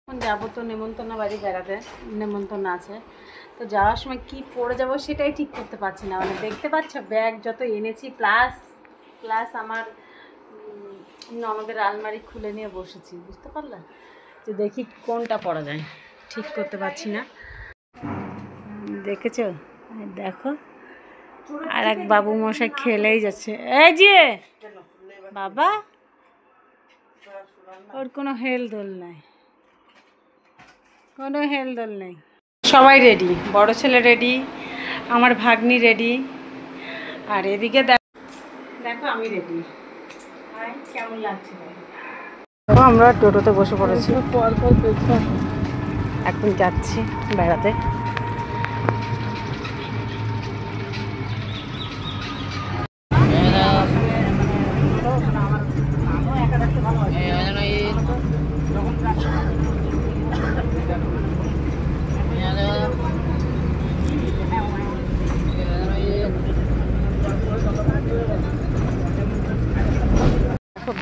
এখন যাবো তো নেমন্তন্ন বাড়ি বেড়াতে, নেমন্তন্ন আছে। তো যাওয়ার সময় কি পরে যাব সেটাই ঠিক করতে পারছি না। মানে দেখতে পাচ্ছ ব্যাগ যত এনেছি প্লাস প্লাস আমার ননদের আলমারি খুলে নিয়ে বসেছি, বুঝতে পারলে? যে দেখি কোনটা পরা যায়, ঠিক করতে পারছি না। দেখেছো? দেখো আর এক বাবু মশাই খেলেই যাচ্ছে। এই যে বাবা, ওর কোনো হেলদোল নাই, কোনো হেলদোল নেই। সবাই রেডি, বড় ছেলে রেডি, আমার ভাগ্নি রেডি, আর এদিকে দেখো আমি রেডি। কেমন লাগছে? আমরা টোটোতে বসে পড়েছি, এখন যাচ্ছি বেড়াতে।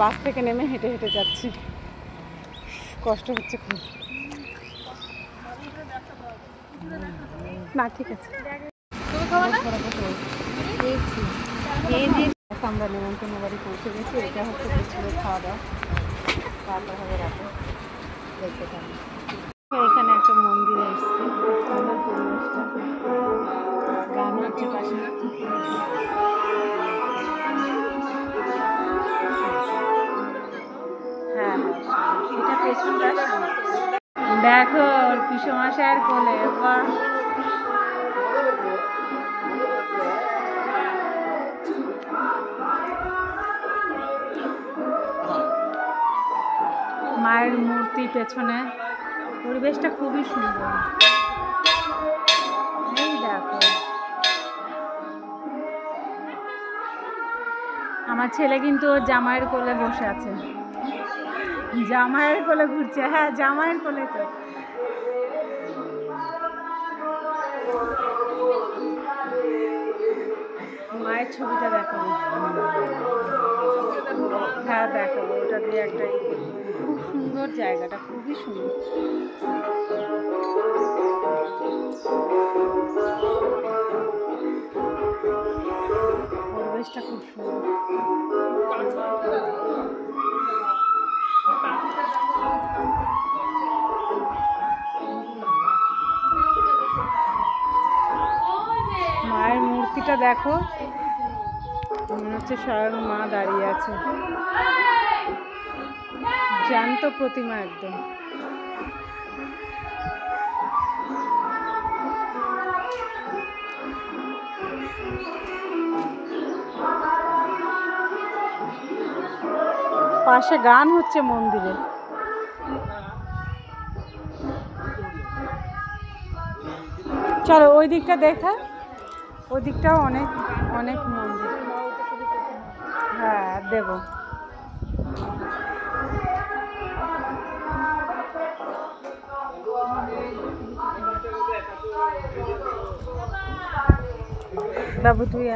বাস থেকে নেমে হেঁটে হেঁটে যাচ্ছি, কষ্ট হচ্ছে খুব। না ঠিক আছে, আমরা নেমন্তন্ন বাড়ি পৌঁছে গেছি। এটা হচ্ছে দুপুরে খাওয়া দাওয়া, তারপর হবে রাতে। দেখতে পাবো এখানে একটা মন্দিরে এসছি, পরিবেশটা গান হচ্ছে পাশে। হ্যাঁ এটা পেছনটা। দেখো ওর পিসমশাইয়ের কোলে, বাহ মায়ের মূর্তি পেছনে, পরিবেশটা খুবই সুন্দর। এই দেখো আমার ছেলে কিন্তু ওর জামাইয়ের কোলে বসে আছে, জামাইয়ের কোলে ঘুরছে। হ্যাঁ জামাইয়ের কোলে। তো মায়ের ছবিটা দেখাবো, হ্যাঁ দেখাবো, ওটা দিয়ে একটা খুব সুন্দর জায়গাটা, খুবই সুন্দর। পরিবেশটা খুব সুন্দর। মায়ের মূর্তিটা দেখো, মনে হচ্ছে স্বয়ং মা দাঁড়িয়ে আছে, জ্যান্ত প্রতিমা একদম। পাশে গান হচ্ছে মন্দিরে। চলো ওই দিকটা দেখা, ওই দিকটাও অনেক অনেক মন্দির। হ্যাঁ দেব। বাবু তুই